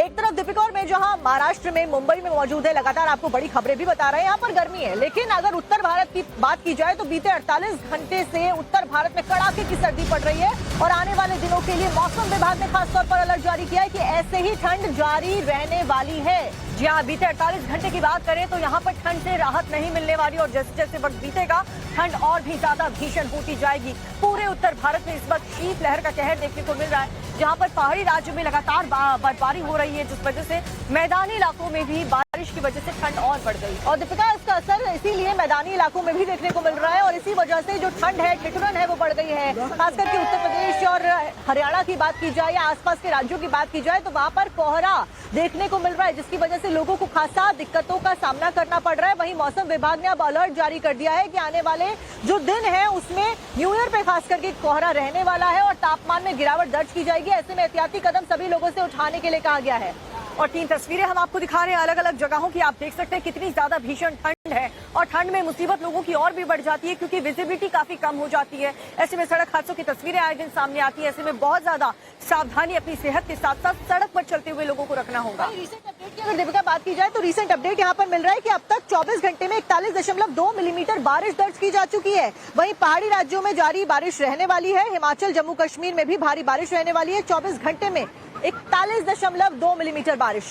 एक तरफ दीपिका और मैं जहां महाराष्ट्र में मुंबई में मौजूद है, लगातार आपको बड़ी खबरें भी बता रहे हैं। यहाँ पर गर्मी है, लेकिन अगर उत्तर भारत की बात की जाए तो बीते 48 घंटे से उत्तर भारत में कड़ाके की सर्दी पड़ रही है और आने वाले दिनों के लिए मौसम विभाग ने खासतौर पर अलर्ट जारी किया है कि ऐसे ही ठंड जारी रहने वाली है। जी हाँ, बीते 48 घंटे की बात करें तो यहाँ पर ठंड से राहत नहीं मिलने वाली और जैसे जैसे वक्त बीतेगा ठंड और भी ज्यादा भीषण होती जाएगी। पूरे उत्तर भारत में इस वक्त शीतलहर का कहर देखने को मिल रहा है, जहाँ पर पहाड़ी राज्य में लगातार बर्फबारी हो रही है, जिस वजह से मैदानी इलाकों में भी बारिश की वजह से ठंड और बढ़ गई। और दीपिका, इसका असर इसीलिए मैदानी इलाकों में भी देखने को मिल रहा है और इसी वजह से जो ठंड है, ठिठुरन है, वो बढ़ गई है। खास करके उत्तर प्रदेश और हरियाणा की बात की जाए या आसपास के राज्यों की बात की जाए तो वहाँ पर कोहरा देखने को मिल रहा है, जिसकी वजह से लोगों को खासा दिक्कतों का सामना करना पड़ रहा है। वहीं मौसम विभाग ने अब अलर्ट जारी कर दिया है कि आने वाले जो दिन है उसमें न्यू ईयर पे खास करके कोहरा रहने वाला है और तापमान में गिरावट दर्ज की जाएगी। ऐसे में एहतियाती कदम सभी लोगों से उठाने के लिए कहा गया है। और 3 तस्वीरें हम आपको दिखा रहे हैं अलग अलग जगहों की। आप देख सकते हैं कितनी ज्यादा भीषण ठंड है और ठंड में मुसीबत लोगों की और भी बढ़ जाती है क्योंकि विजिबिलिटी काफी कम हो जाती है। ऐसे में सड़क हादसों की तस्वीरें आए दिन सामने आती है। ऐसे में बहुत ज्यादा सावधानी अपनी सेहत के साथ साथ सड़क पर चलते हुए लोगों को रखना होगा। रिसेंट अपडेट की अगर दीपिका बात की जाए तो रिसेंट अपडेट यहाँ पर मिल रहा है कि अब तक 24 घंटे में 41.2 मिलीमीटर बारिश दर्ज की जा चुकी है। वहीं पहाड़ी राज्यों में जारी बारिश रहने वाली है। हिमाचल, जम्मू कश्मीर में भी भारी बारिश रहने वाली है। 24 घंटे में 41.2 मिलीमीटर बारिश।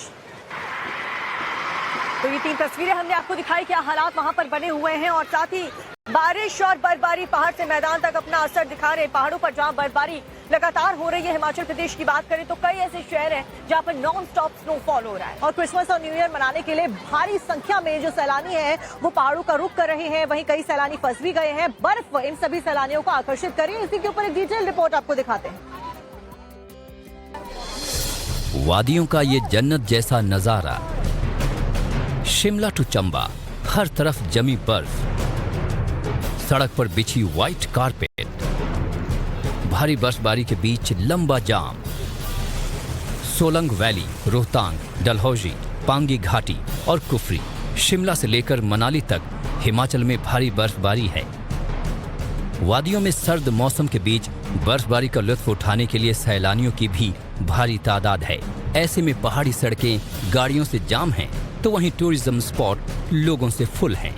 तो ये 3 तस्वीरें हमने आपको दिखाई, क्या हालात वहां पर बने हुए हैं और साथ ही बारिश और बर्फबारी पहाड़ से मैदान तक अपना असर दिखा रहे। पहाड़ों पर जहां बर्फबारी लगातार हो रही है, हिमाचल प्रदेश की बात करें तो कई ऐसे शहर हैं जहां पर नॉन स्टॉप स्नोफॉल हो रहा है। और क्रिसमस और न्यू ईयर मनाने के लिए भारी संख्या में जो सैलानी हैं वो पहाड़ों का रुख कर रहे हैं। वहीं कई सैलानी फंस भी गए हैं। बर्फ इन सभी सैलानियों को आकर्षित कर रही है। इसी के ऊपर एक डिटेल रिपोर्ट आपको दिखाते हैं। वादियों का ये जन्नत जैसा नजारा, शिमला टू चंबा, हर तरफ जमी बर्फ, सड़क पर बिछी व्हाइट कारपेट, भारी बर्फबारी के बीच लंबा जाम। सोलंग वैली, रोहतांग, डलहौजी, पांगी घाटी और कुफरी, शिमला से लेकर मनाली तक हिमाचल में भारी बर्फबारी है। वादियों में सर्द मौसम के बीच बर्फबारी का लुत्फ उठाने के लिए सैलानियों की भी भारी तादाद है। ऐसे में पहाड़ी सड़कें गाड़ियों से जाम हैं, तो वहीं टूरिज्म स्पॉट लोगों से फुल हैं।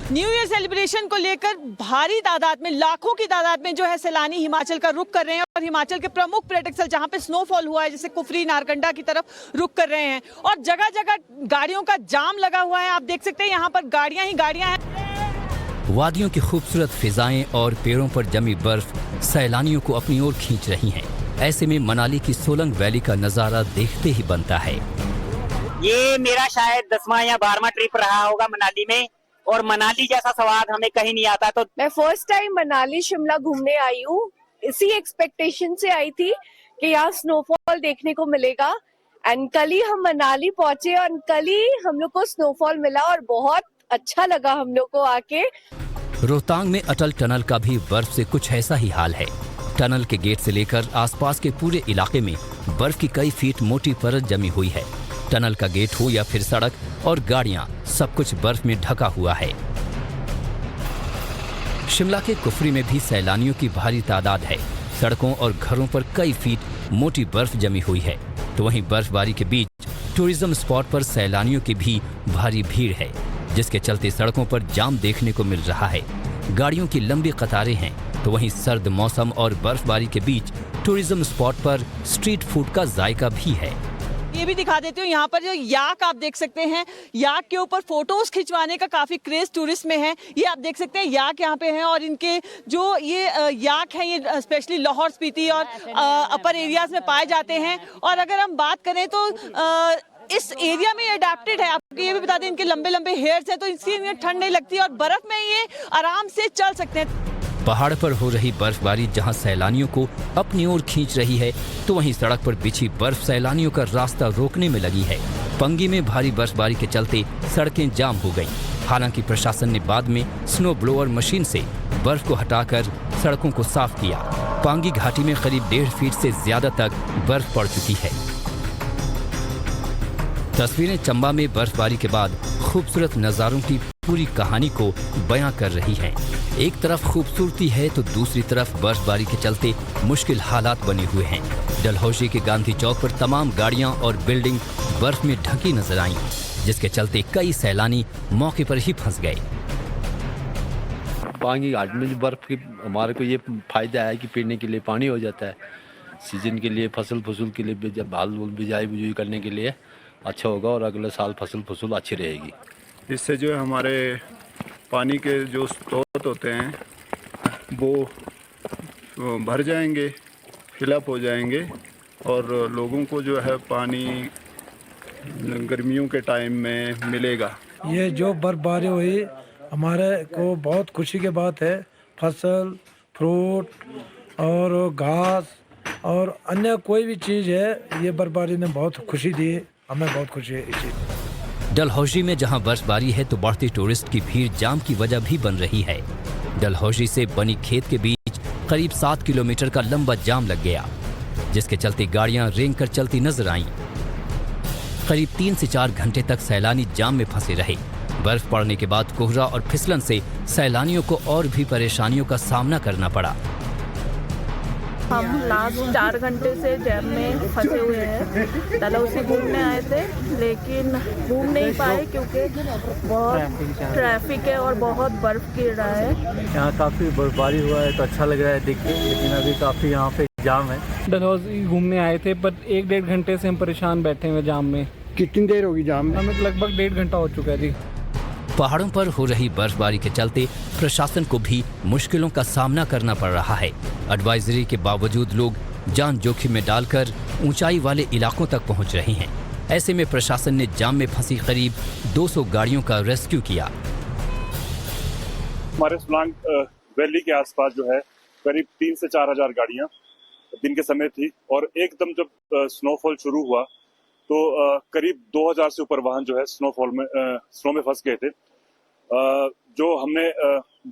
न्यू ईयर सेलिब्रेशन को लेकर भारी तादाद में, लाखों की तादाद में जो है सैलानी हिमाचल का रुख कर रहे हैं और हिमाचल के प्रमुख पर्यटक स्थल जहां पे स्नोफॉल हुआ है जैसे कुफरी, नारकंडा की तरफ रुख कर रहे हैं और जगह जगह गाड़ियों का जाम लगा हुआ है। आप देख सकते हैं यहाँ पर गाड़ियां ही गाड़ियां हैं। वादियों की खूबसूरत फिजाएं और पेड़ों पर जमी बर्फ सैलानियों को अपनी ओर खींच रही हैं। ऐसे में मनाली की सोलंग वैली का नजारा देखते ही बनता है। ये मेरा शायद 10वां या 12वां ट्रिप रहा होगा मनाली में और मनाली जैसा स्वाद हमें कहीं नहीं आता। तो मैं फर्स्ट टाइम मनाली शिमला घूमने आई हूँ। इसी एक्सपेक्टेशन से आई थी कि यहाँ स्नोफॉल देखने को मिलेगा एंड कल ही हम मनाली पहुंचे और कल ही हम लोग को स्नोफॉल मिला और बहुत अच्छा लगा हम लोग को आके। रोहतांग में अटल टनल का भी बर्फ से कुछ ऐसा ही हाल है। टनल के गेट से लेकर आसपास के पूरे इलाके में बर्फ की कई फीट मोटी परत जमी हुई है। टनल का गेट हो या फिर सड़क और गाड़ियां, सब कुछ बर्फ में ढका हुआ है। शिमला के कुफरी में भी सैलानियों की भारी तादाद है। सड़कों और घरों पर कई फीट मोटी बर्फ जमी हुई है। तो वहीं बर्फबारी के बीच टूरिज्म स्पॉट पर सैलानियों की भी भारी भीड़ है, जिसके चलते सड़कों पर जाम देखने को मिल रहा है। गाड़ियों की लंबी कतारें हैं। तो वहीं सर्द मौसम और बर्फबारी के बीच टूरिज्म स्पॉट पर स्ट्रीट फूड का जायका भी है। ये भी दिखा देती हूँ, यहाँ पर जो याक आप देख सकते हैं, याक के ऊपर फोटोज खिंचवाने का काफी क्रेज टूरिस्ट में है। ये आप देख सकते हैं याक यहाँ पे हैं और इनके जो ये याक हैं ये स्पेशली लाहौल स्पीति और अपर एरियाज में पाए जाते हैं। और अगर हम बात करें तो इस एरिया में अडेप्टेड है। आपको ये भी बता दें इनके लंबे लंबे हेयर्स हैं तो इसकी ठंड नहीं लगती और बर्फ में ये आराम से चल सकते हैं। पहाड़ पर हो रही बर्फबारी जहां सैलानियों को अपनी ओर खींच रही है, तो वहीं सड़क पर बिछी बर्फ सैलानियों का रास्ता रोकने में लगी है। पंगी में भारी बर्फबारी के चलते सड़कें जाम हो गईं। हालांकि प्रशासन ने बाद में स्नो ब्लोअर मशीन से बर्फ को हटाकर सड़कों को साफ किया। पांगी घाटी में करीब 1.5 फीट से ज्यादा तक बर्फ पड़ चुकी है। तस्वीरें चंबा में बर्फबारी के बाद खूबसूरत नजारों की पूरी कहानी को बयां कर रही हैं। एक तरफ खूबसूरती है तो दूसरी तरफ बर्फबारी के चलते मुश्किल हालात बने हुए हैं। डलहौजी के गांधी चौक पर तमाम गाड़ियां और बिल्डिंग बर्फ में ढकी नजर आईं, जिसके चलते कई सैलानी मौके पर ही फंस गए। पानी घाट में जो बर्फ की हमारे को ये फायदा है कि पीने के लिए पानी हो जाता है, सीजन के लिए फसल के लिए जब हाल बिजाई बुजुई करने के लिए अच्छा होगा और अगले साल फसल अच्छी रहेगी। इससे जो है हमारे पानी के जो स्रोत होते हैं वो भर जाएंगे, फिलअप हो जाएंगे और लोगों को जो है पानी गर्मियों के टाइम में मिलेगा। ये जो बर्फबारी हुई हमारे को बहुत खुशी की बात है। फसल, फ्रूट और घास और अन्य कोई भी चीज़ है, ये बर्फबारी ने बहुत खुशी दी, हमें बहुत खुशी है इस चीज़ में। डलहौजी में जहां बर्फबारी है तो बढ़ती टूरिस्ट की भीड़ जाम की वजह भी बन रही है। डलहौजी से बनी खेत के बीच करीब 7 किलोमीटर का लंबा जाम लग गया, जिसके चलते गाड़ियां रेंग कर चलती नजर आईं। करीब 3 से 4 घंटे तक सैलानी जाम में फंसे रहे। बर्फ पड़ने के बाद कोहरा और फिसलन से सैलानियों को और भी परेशानियों का सामना करना पड़ा। हम लास्ट 4 घंटे से जैम में फंसे हुए हैं। डलहौजी घूमने आए थे लेकिन घूम नहीं पाए क्योंकि बहुत ट्रैफिक है और बहुत बर्फ़ गिर रहा है। यहाँ काफ़ी बर्फबारी हुआ है तो अच्छा लग रहा है देख के, लेकिन अभी काफ़ी यहाँ पे जाम है। डलहौजी घूमने आए थे पर 1-1.5 घंटे से हम परेशान बैठे हुए जाम में। कितनी देर होगी जाम में? हमें लगभग 1.5 घंटा हो चुका है जी। पहाड़ों पर हो रही बर्फबारी के चलते प्रशासन को भी मुश्किलों का सामना करना पड़ रहा है। एडवाइजरी के बावजूद लोग जान जोखिम में डालकर ऊंचाई वाले इलाकों तक पहुंच रहे हैं। ऐसे में प्रशासन ने जाम में फंसी करीब 200 गाड़ियों का रेस्क्यू किया। हमारे सोलांग वैली के आसपास जो है करीब 3 से 4 हजार गाड़ियां दिन के समय थी और एकदम जब स्नोफॉल शुरू हुआ तो करीब 2000 से ऊपर वाहन जो है स्नो में फंस गए थे। जो हमने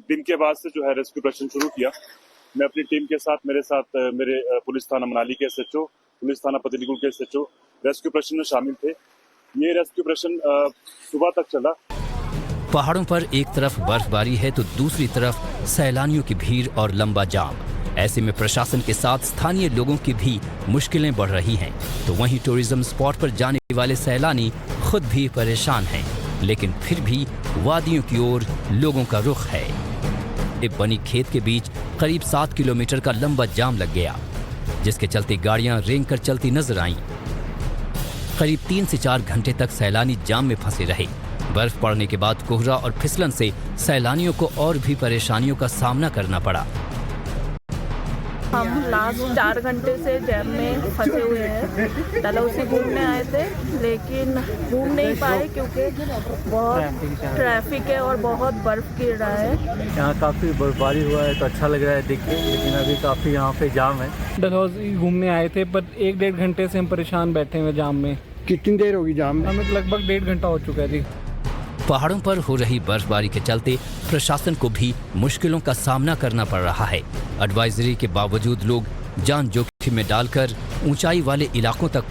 दिन के बाद से जो है रेस्क्यू ऑपरेशन शुरू किया। मैं अपनी टीम के साथ मेरे पुलिस थाना मनाली के SHO, पुलिस थाना पतलीकुल के SHO रेस्क्यू ऑपरेशन में शामिल थे। ये रेस्क्यू ऑपरेशन सुबह तक चला। पहाड़ों पर एक तरफ बर्फबारी है तो दूसरी तरफ सैलानियों की भीड़ और लंबा जाम। ऐसे में प्रशासन के साथ स्थानीय लोगों की भी मुश्किलें बढ़ रही हैं। तो वहीं टूरिज्म स्पॉट पर जाने वाले सैलानी खुद भी परेशान हैं, लेकिन फिर भी वादियों की ओर लोगों का रुख है। बनी खेत के बीच करीब 7 किलोमीटर का लंबा जाम लग गया, जिसके चलते गाड़ियां रेंग कर चलती नजर आईं। करीब 3 से 4 घंटे तक सैलानी जाम में फंसे रहे। बर्फ पड़ने के बाद कोहरा और फिसलन से सैलानियों को और भी परेशानियों का सामना करना पड़ा। हम लास्ट 4 घंटे से जैम में फंसे हुए हैं। डलहौजी घूमने आए थे लेकिन घूम नहीं पाए क्योंकि बहुत ट्रैफिक है और बहुत बर्फ़ गिर रहा है। यहाँ काफ़ी बर्फबारी हुआ है तो अच्छा लग रहा है देख के, लेकिन अभी काफ़ी यहाँ पे जाम है। डलहौजी घूमने आए थे पर 1-1.5 घंटे से हम परेशान बैठे हुए जाम में। कितनी देर होगी जाम में? हमें लगभग 1.5 घंटा हो चुका है जी। पहाड़ों पर हो रही बर्फबारी के चलते प्रशासन को भी मुश्किलों का सामना करना पड़ रहा है। एडवाइजरी के बावजूद लोग जान जोखिम में डालकर ऊंचाई वाले इलाकों तक